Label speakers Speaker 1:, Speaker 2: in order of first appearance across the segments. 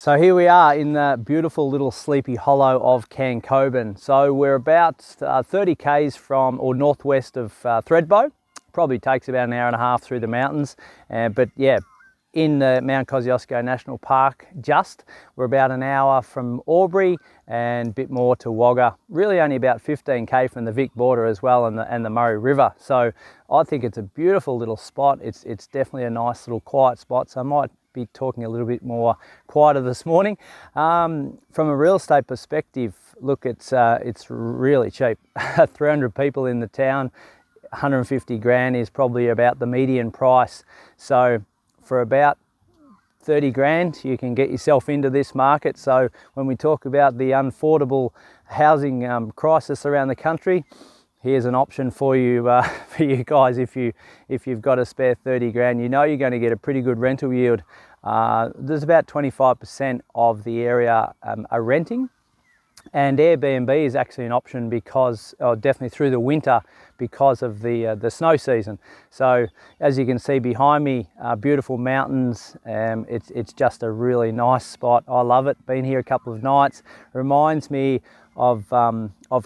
Speaker 1: So here we are in the beautiful little sleepy hollow of Khancoban. So we're about 30 k's from, or northwest of Thredbo. Probably takes about an hour and a half through the mountains. But yeah, in the Mount Kosciuszko National Park we're about an hour from Albury and a bit more to Wagga. Really only about 15k from the Vic border as well, and the Murray River. So I think it's a beautiful little spot. It's definitely a nice little quiet spot. So I might be talking a little bit more quieter this morning. From a real estate perspective, look, it's really cheap. 300 people in the town, 150 grand is probably about the median price. So for about 30 grand, you can get yourself into this market. So when we talk about the unaffordable housing crisis around the country, here's an option for you guys. If you've got a spare 30 grand, you know you're going to get a pretty good rental yield. There's about 25% of the area are renting, and Airbnb is actually an option because, definitely through the winter, because of the snow season. So as you can see behind me, beautiful mountains. It's just a really nice spot. I love it. Been here a couple of nights. Reminds me of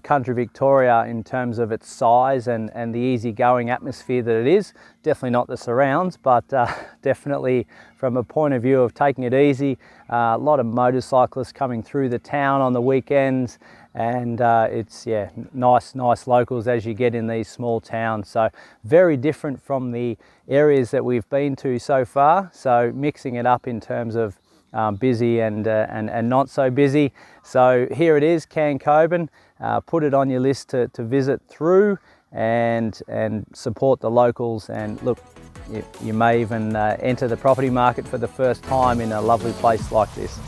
Speaker 1: country Victoria in terms of its size and the easygoing atmosphere that it is. Definitely not the surrounds, but definitely from a point of view of taking it easy. A lot of motorcyclists coming through the town on the weekends, and it's nice locals as you get in these small towns. So very different from the areas that we've been to so far. So mixing it up in terms of busy and not so busy. So here it is, Khancoban. Put it on your list to visit through and support the locals. And look, you may even enter the property market for the first time in a lovely place like this.